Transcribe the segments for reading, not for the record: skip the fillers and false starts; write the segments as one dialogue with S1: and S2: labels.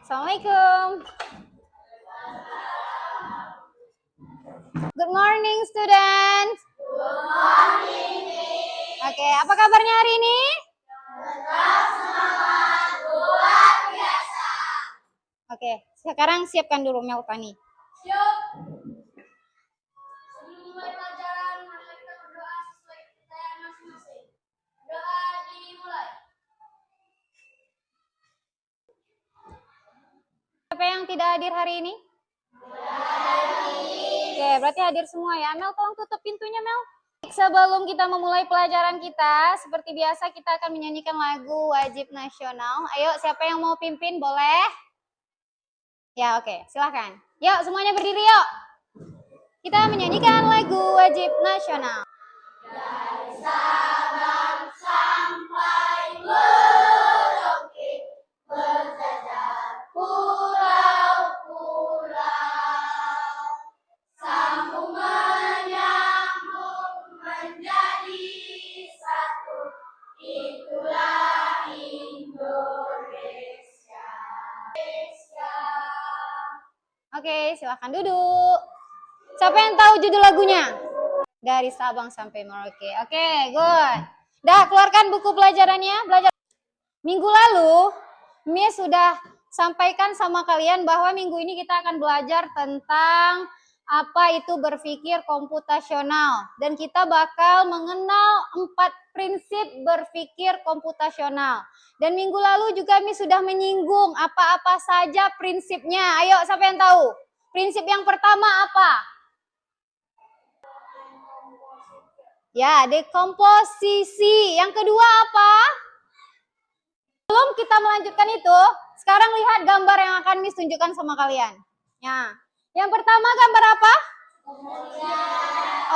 S1: Assalamualaikum. Good morning, students. Good morning. Oke, apa kabarnya hari ini? Semangat, luar biasa. Oke, sekarang siapkan dulu Meltani. Siap. Sebelum mulai pelajaran, marilah kita berdoa sesuai kepercayaan masing-masing. Doa dimulai. Siapa yang tidak hadir hari ini? Oke, berarti hadir semua ya. Mel, tolong tutup pintunya, Mel. Sebelum kita memulai pelajaran kita, seperti biasa kita akan menyanyikan lagu wajib nasional. Ayo, siapa yang mau pimpin, boleh? Ya, oke, silahkan. Yuk, semuanya berdiri yuk. Kita menyanyikan lagu wajib nasional. Dari Sabang sampai Merauke, berjajar pulau-pulau, sambung menyambung menjadi satu, itulah Indonesia. Oke, silahkan duduk. Siapa yang tahu judul lagunya? Dari Sabang sampai Merauke. Oke, good. Dah, keluarkan buku pelajarannya. Minggu lalu, Mie sudah sampaikan sama kalian bahwa minggu ini kita akan belajar tentang apa itu berpikir komputasional. Dan kita bakal mengenal 4 prinsip berpikir komputasional. Dan minggu lalu juga Mie sudah menyinggung apa-apa saja prinsipnya. Ayo, siapa yang tahu? Prinsip yang pertama apa? Ya, dekomposisi. Yang kedua apa? Sebelum kita melanjutkan itu, sekarang lihat gambar yang akan Miss tunjukkan sama kalian. Ya. Yang pertama gambar apa?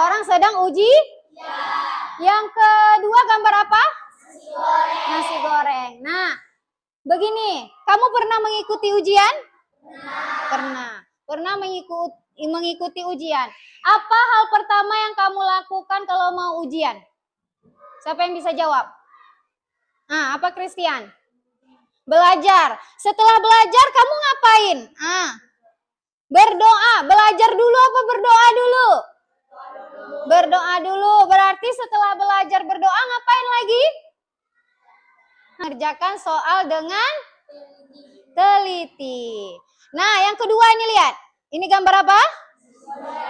S1: Orang sedang uji? Ya. Yang kedua gambar apa? Nasi goreng. Nasi goreng. Nah, begini, kamu pernah mengikuti ujian? Pernah. Pernah mengikuti ujian. Apa hal pertama yang kamu lakukan kalau mau ujian? Siapa yang bisa jawab? Apa Christian? Belajar. Setelah belajar kamu ngapain? Berdoa. Belajar dulu apa berdoa dulu? Berdoa dulu. Berarti setelah belajar berdoa ngapain lagi? Mengerjakan soal dengan teliti. Nah, yang kedua ini lihat. Ini gambar apa?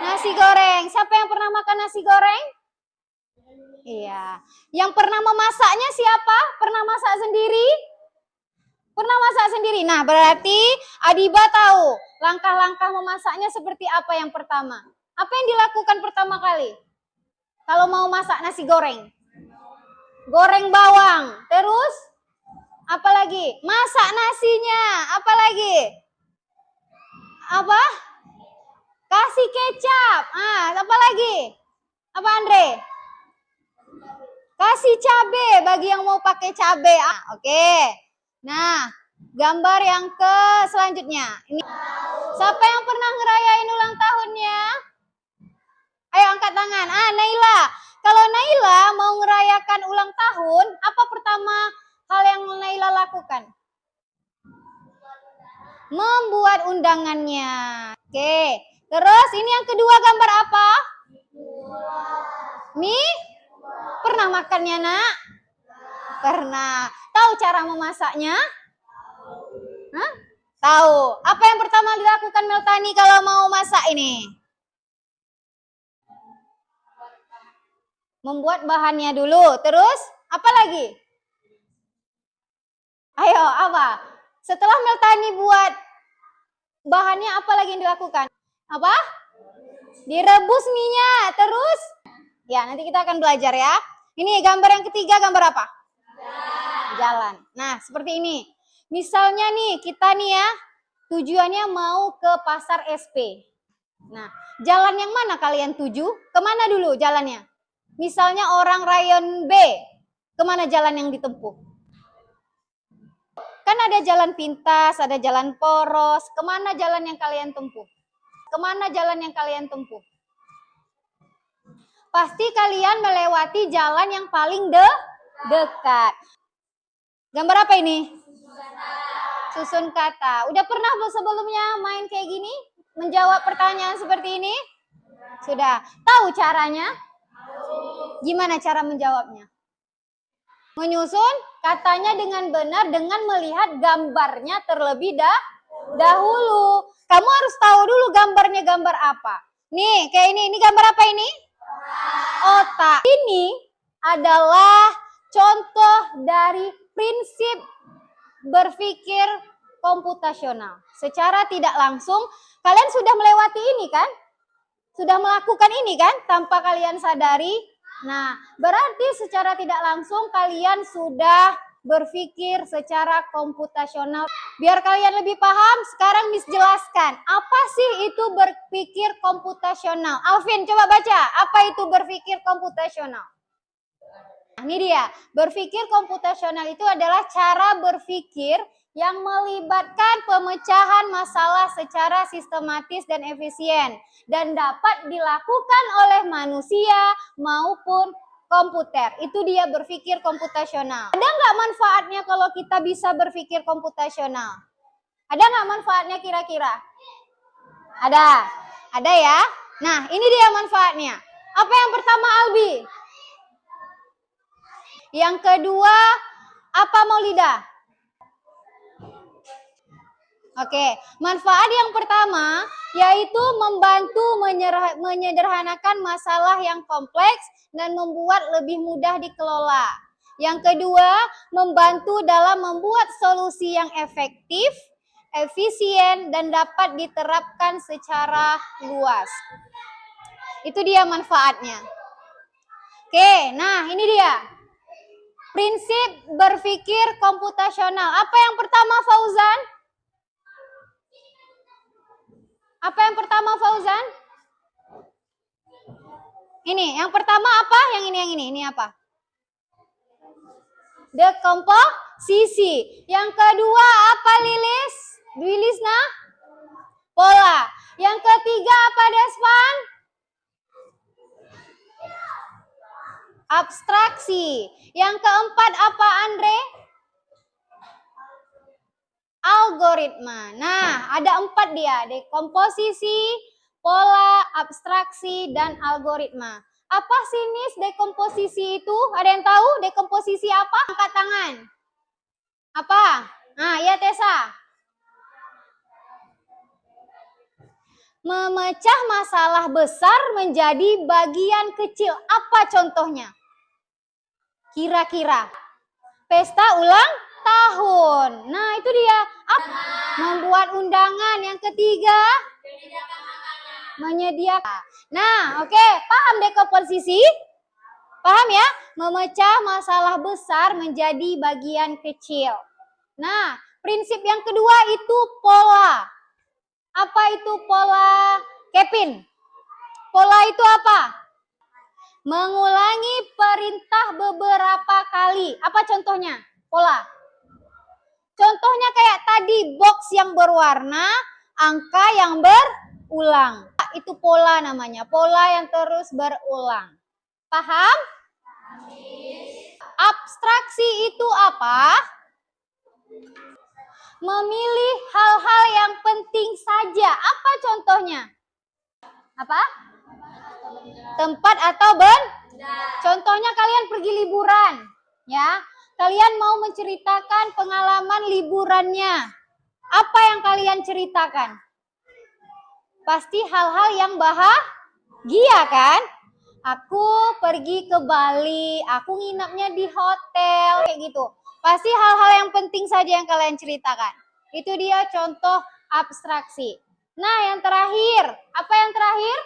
S1: Nasi goreng. Siapa yang pernah makan nasi goreng? Iya. Yang pernah memasaknya siapa? Pernah masak sendiri? Pernah masak sendiri. Nah, berarti Adiba tahu langkah-langkah memasaknya seperti apa yang pertama. Apa yang dilakukan pertama kali? Kalau mau masak nasi goreng. Goreng bawang. Terus? Apa lagi? Masak nasinya. Apa lagi? Apa? Kasih kecap. Apa lagi? Apa Andre? Kasih cabe bagi yang mau pakai cabe. Oke. Nah, gambar yang selanjutnya. Ini. Siapa yang pernah ngerayain ulang tahunnya? Ayo angkat tangan. Naila. Kalau Naila mau ngerayakan ulang tahun, apa pertama hal yang Naila lakukan? Membuat undangannya. Oke. Terus ini yang kedua gambar apa? Mie? Pernah makannya, Nak? Pernah. Tahu cara memasaknya? Tahu. Apa yang pertama dilakukan Meltani kalau mau masak ini? Membuat bahannya dulu. Terus apa lagi? Ayo, apa? Setelah Meltani buat bahannya, apa lagi yang dilakukan? Apa? Direbus minyak. Terus? Ya, nanti kita akan belajar ya. Ini gambar yang ketiga, gambar apa? Jalan. Nah, seperti ini. Misalnya nih, kita nih ya, tujuannya mau ke pasar SP. Nah, jalan yang mana kalian tuju? Kemana dulu jalannya? Misalnya orang rayon B, kemana jalan yang ditempuh? Kan ada jalan pintas, ada jalan poros. Kemana jalan yang kalian tempuh? Kemana jalan yang kalian tempuh? Pasti kalian melewati jalan yang paling dekat. Gambar apa ini? Susun kata. Udah pernah sebelumnya main kayak gini? Menjawab pertanyaan seperti ini? Sudah. Tahu caranya? Gimana cara menjawabnya? Menyusun katanya dengan benar dengan melihat gambarnya terlebih dahulu. Kamu harus tahu dulu gambarnya gambar apa. Nih, kayak ini. Ini gambar apa ini? Otak. Ini adalah contoh dari prinsip berpikir komputasional. Secara tidak langsung, kalian sudah melewati ini kan? Sudah melakukan ini kan? Tanpa kalian sadari. Nah, berarti secara tidak langsung kalian sudah berpikir secara komputasional. Biar kalian lebih paham, sekarang Miss jelaskan. Apa sih itu berpikir komputasional? Alvin, coba baca. Apa itu berpikir komputasional? Nah, ini dia. Berpikir komputasional itu adalah cara berpikir yang melibatkan pemecahan masalah secara sistematis dan efisien dan dapat dilakukan oleh manusia maupun komputer. Itu dia berpikir komputasional. Ada nggak manfaatnya kalau kita bisa berpikir komputasional? Ada nggak manfaatnya kira-kira? Ada. Ada ya? Nah, ini dia manfaatnya. Apa yang pertama, Albi? Yang kedua, apa Maulida? Oke, manfaat yang pertama yaitu membantu menyederhanakan masalah yang kompleks dan membuat lebih mudah dikelola. Yang kedua, membantu dalam membuat solusi yang efektif, efisien, dan dapat diterapkan secara luas. Itu dia manfaatnya. Oke, nah ini dia. Prinsip berpikir komputasional. Apa yang pertama, Fauzan? Apa yang pertama, Fauzan? Ini, yang pertama apa? Yang ini. Ini apa? Dekomposisi. Yang kedua apa, Lilis? Lilisna? Pola. Yang ketiga apa, Desvan? Abstraksi. Yang keempat apa, Andre? Algoritma. Nah, ada 4 dia. Dekomposisi, pola, abstraksi, dan algoritma. Apa sih, Miss, dekomposisi itu? Ada yang tahu dekomposisi apa? Angkat tangan. Apa? Nah, ya Tessa. Memecah masalah besar menjadi bagian kecil. Apa contohnya? Kira-kira. Pesta ulang tahun. Nah, itu dia. Membuat undangan. Yang ketiga, menyediakan. Nah, oke, paham dekomposisi? Paham ya? Memecah masalah besar menjadi bagian kecil. Nah, prinsip yang kedua itu pola. Apa itu pola? Kevin, pola itu apa? Mengulangi perintah beberapa kali. Apa contohnya? Pola. Contohnya kayak tadi, box yang berwarna, angka yang berulang. Itu pola namanya, pola yang terus berulang. Paham? Abstraksi itu apa? Memilih hal-hal yang penting saja. Apa contohnya? Apa? Tempat atau benda. Contohnya kalian pergi liburan, ya. Kalian mau menceritakan pengalaman liburannya. Apa yang kalian ceritakan? Pasti hal-hal yang bahagia kan? Aku pergi ke Bali, aku nginapnya di hotel, kayak gitu. Pasti hal-hal yang penting saja yang kalian ceritakan. Itu dia contoh abstraksi. Nah, yang terakhir. Apa yang terakhir?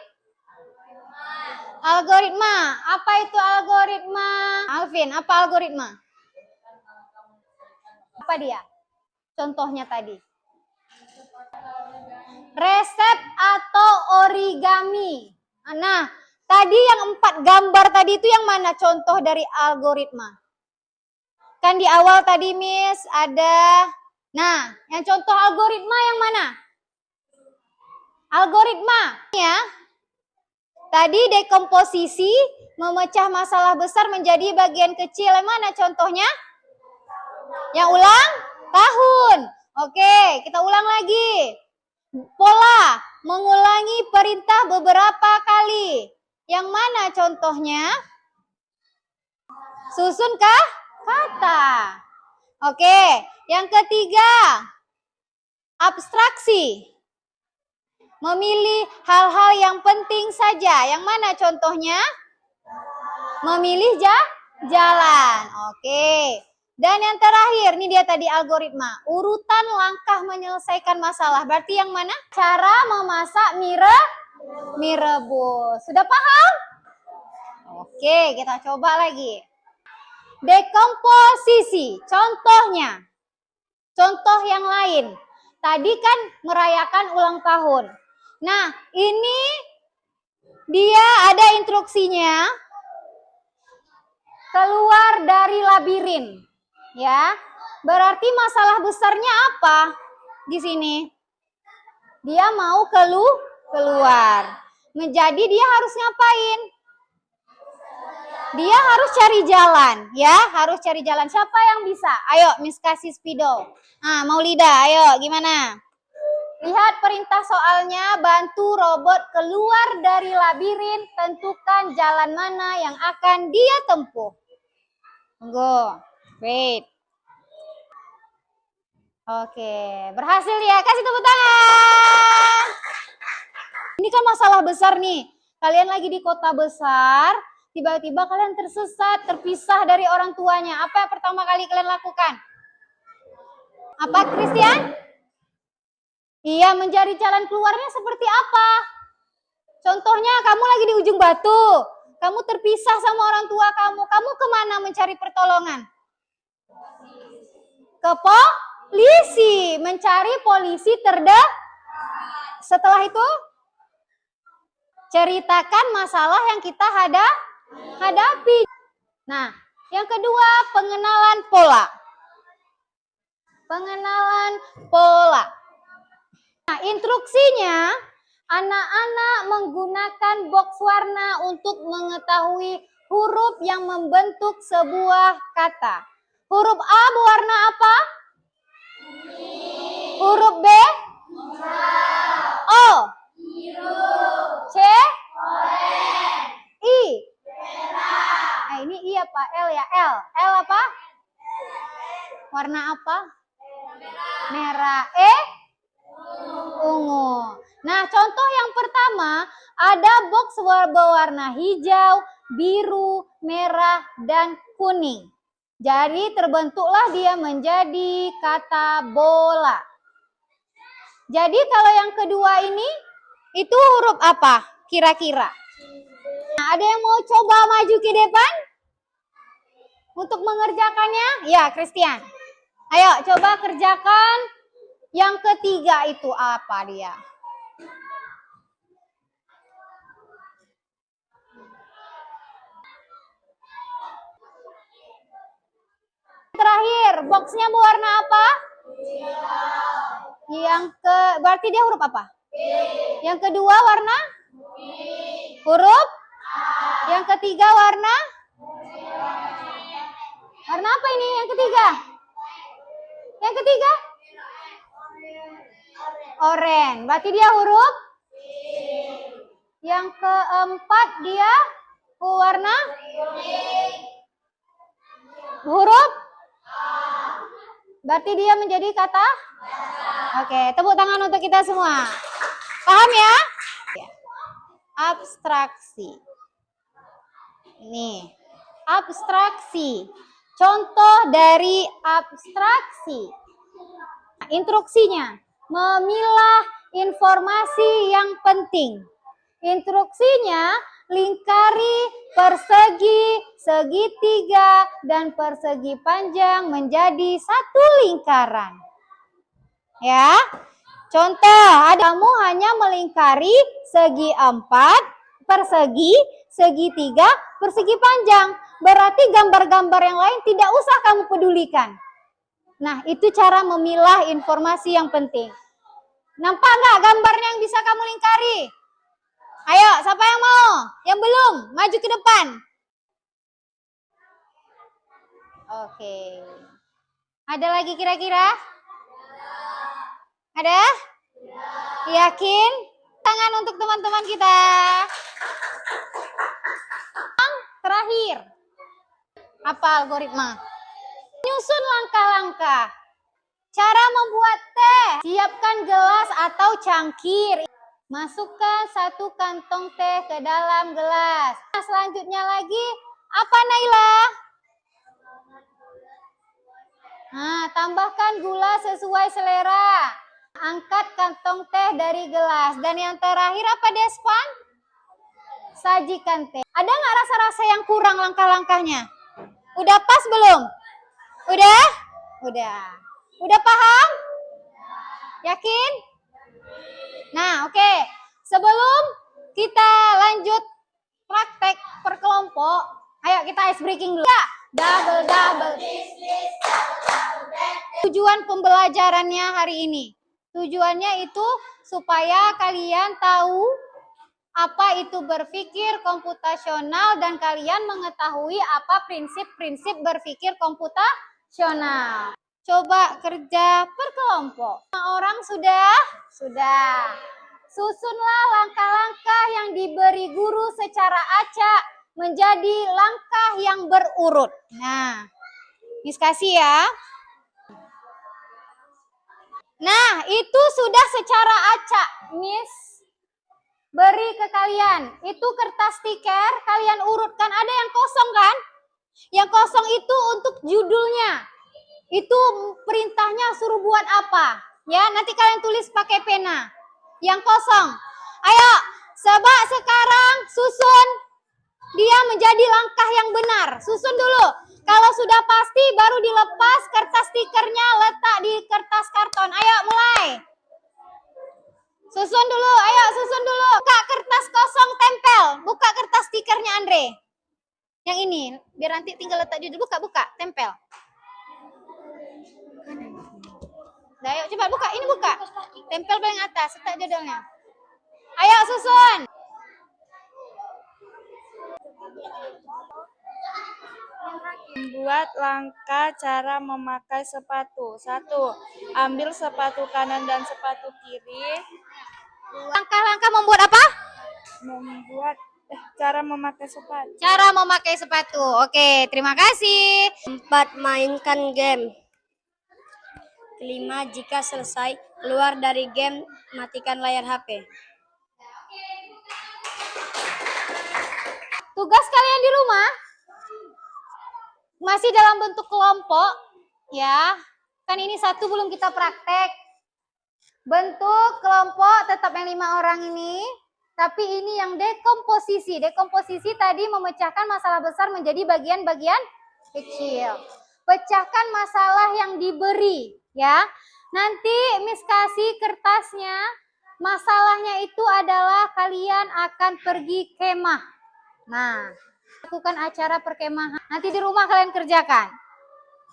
S1: Algoritma. Apa itu algoritma? Alvin, apa algoritma? Apa dia? Contohnya tadi. Resep atau origami. Nah, tadi yang 4 gambar tadi itu yang mana contoh dari algoritma? Kan di awal tadi, Miss, ada. Nah, yang contoh algoritma yang mana? Algoritma, ya. Tadi dekomposisi, memecah masalah besar menjadi bagian kecil. Yang mana contohnya? Yang ulang tahun. Oke, kita ulang lagi. Pola, mengulangi perintah beberapa kali. Yang mana contohnya? Susunkah kata? Oke, yang ketiga, abstraksi. Memilih hal-hal yang penting saja. Yang mana contohnya? Memilih jalan. Oke. Dan yang terakhir, ini dia tadi algoritma. Urutan langkah menyelesaikan masalah. Berarti yang mana? Cara memasak mie rebus. Sudah paham? Oke, kita coba lagi. Dekomposisi. Contohnya. Contoh yang lain. Tadi kan merayakan ulang tahun. Nah, ini dia ada instruksinya. Keluar dari labirin. Ya. Berarti masalah besarnya apa di sini? Dia mau keluar. Menjadi dia harus ngapain? Dia harus cari jalan, ya, harus cari jalan. Siapa yang bisa? Ayo, Miss kasih spidol. Ah, Maulida, ayo, gimana? Lihat perintah soalnya, bantu robot keluar dari labirin, tentukan jalan mana yang akan dia tempuh. Tunggu, wait. Oke, berhasil ya, kasih tepuk tangan. Ini kan masalah besar nih, kalian lagi di kota besar, tiba-tiba kalian tersesat, terpisah dari orang tuanya. Apa yang pertama kali kalian lakukan? Apa, Christian? Iya, mencari jalan keluarnya seperti apa? Contohnya, kamu lagi di ujung batu. Kamu terpisah sama orang tua kamu. Kamu kemana mencari pertolongan? Ke polisi. Mencari polisi terdekat. Setelah itu, ceritakan masalah yang kita hadapi. Nah, yang kedua, pengenalan pola. Pengenalan pola. Nah, instruksinya, anak-anak menggunakan box warna untuk mengetahui huruf yang membentuk sebuah kata. Huruf A berwarna apa? Huruf B? O? C? I? Ini I apa? L ya? L apa? Warna apa? Merah. Ungu. Nah, contoh yang pertama, ada box berwarna hijau, biru, merah, dan kuning. Jadi terbentuklah dia menjadi kata bola. Jadi kalau yang kedua ini, itu huruf apa kira-kira? Nah, ada yang mau coba maju ke depan? Untuk mengerjakannya? Ya, Christian. Ayo, coba kerjakan. Yang ketiga itu apa dia? Terakhir, boxnya berwarna apa? Berarti dia huruf apa? Yang kedua warna? Huruf? Yang ketiga warna? Warna apa ini yang ketiga? Yang ketiga? Oren. Berarti dia huruf? Yang keempat dia warna? Huruf? Berarti dia menjadi kata? Oke, tepuk tangan untuk kita semua. Paham ya? Abstraksi. Ini, abstraksi. Contoh dari abstraksi. Instruksinya, memilah informasi yang penting. Instruksinya, lingkari persegi, segitiga, dan persegi panjang menjadi satu lingkaran. Ya, contoh, kamu hanya melingkari segi 4, persegi, segitiga, persegi panjang. Berarti gambar-gambar yang lain tidak usah kamu pedulikan. Nah, itu cara memilah informasi yang penting. Nampak nggak gambarnya yang bisa kamu lingkari? Ayo, siapa yang mau? Yang belum, maju ke depan. Oke. Ada lagi kira-kira? Ada? Yakin? Tangan untuk teman-teman kita. Yang terakhir. Apa algoritma? Nyusun langkah-langkah. Cara membuat teh. Siapkan gelas atau cangkir. Masukkan 1 kantong teh ke dalam gelas. Nah, selanjutnya lagi, apa Naila? Nah, tambahkan gula sesuai selera. Angkat kantong teh dari gelas. Dan yang terakhir apa Desvan? Sajikan teh. Ada nggak rasa-rasa yang kurang langkah-langkahnya? Udah pas belum? Udah? Udah. Udah paham? Yakin? Nah, oke. Sebelum kita lanjut praktek per kelompok, ayo kita ice breaking dulu. Double. Tujuan pembelajarannya hari ini. Tujuannya itu supaya kalian tahu apa itu berpikir komputasional dan kalian mengetahui apa prinsip-prinsip berpikir komputasional. Coba kerja per kelompok. Orang sudah? Sudah. Susunlah langkah-langkah yang diberi guru secara acak menjadi langkah yang berurut. Nah, Miss kasih ya. Nah, itu sudah secara acak, Miss beri ke kalian. Itu kertas stiker, kalian urutkan. Ada yang kosong kan? Yang kosong itu untuk judulnya. Itu perintahnya suruh buat apa? Ya, nanti kalian tulis pakai pena. Yang kosong. Ayo, coba sekarang susun dia menjadi langkah yang benar. Susun dulu. Kalau sudah pasti baru dilepas kertas stikernya, letak di kertas karton. Ayo mulai. Susun dulu, ayo susun dulu. Buka kertas kosong, tempel. Buka kertas stikernya Andre. Yang ini, biar nanti tinggal letak judul. Buka, tempel. Nah, ayo coba buka, ini buka. Tempel paling atas, letak judulnya. Ayo susun.
S2: Membuat langkah cara memakai sepatu. 1. Ambil sepatu kanan dan sepatu kiri.
S1: Langkah-langkah membuat apa?
S2: Membuat cara memakai sepatu.
S1: Cara memakai sepatu. Oke, terima kasih.
S3: 4. Mainkan game. 5. Jika selesai, keluar dari game, matikan layar HP.
S1: Tugas kalian di rumah masih dalam bentuk kelompok, ya. Kan ini satu belum kita praktek. Bentuk kelompok tetap yang 5 orang ini, tapi ini yang dekomposisi. Dekomposisi tadi memecahkan masalah besar menjadi bagian-bagian kecil. Pecahkan masalah yang diberi, ya. Nanti Miss kasih kertasnya. Masalahnya itu adalah kalian akan pergi kemah. Nah, lakukan acara perkemahan. Nanti di rumah kalian kerjakan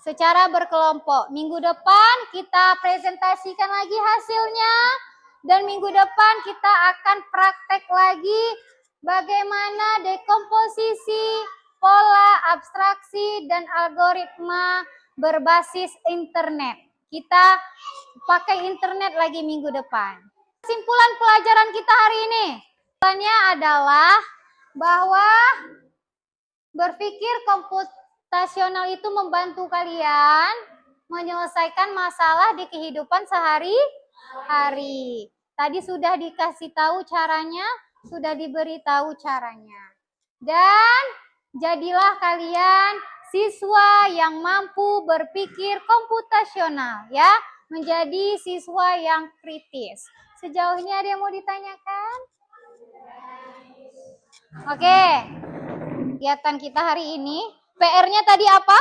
S1: secara berkelompok. Minggu depan kita presentasikan lagi hasilnya. Dan minggu depan kita akan praktek lagi bagaimana dekomposisi, pola, abstraksi, dan algoritma berbasis internet. Kita pakai internet lagi minggu depan. Kesimpulan pelajaran kita hari ini. Kesimpulannya adalah bahwa berpikir komputasional itu membantu kalian menyelesaikan masalah di kehidupan sehari-hari. Tadi sudah dikasih tahu caranya, sudah diberi tahu caranya. Dan jadilah kalian siswa yang mampu berpikir komputasional, ya, menjadi siswa yang kritis. Sejauh ini ada yang mau ditanyakan? Oke, kegiatan kita hari ini, PR-nya tadi apa?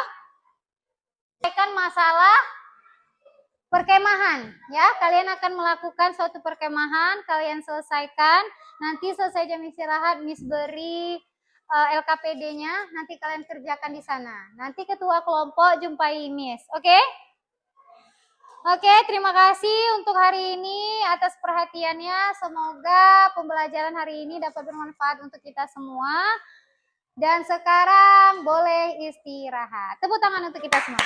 S1: Selesaikan masalah perkemahan, ya. Kalian akan melakukan suatu perkemahan, kalian selesaikan. Nanti selesai jam istirahat, Miss beri LKPD-nya, nanti kalian kerjakan di sana. Nanti ketua kelompok jumpai Miss, oke? Oke, terima kasih untuk hari ini atas perhatiannya. Semoga pembelajaran hari ini dapat bermanfaat untuk kita semua. Dan sekarang boleh istirahat. Tepuk tangan untuk kita semua.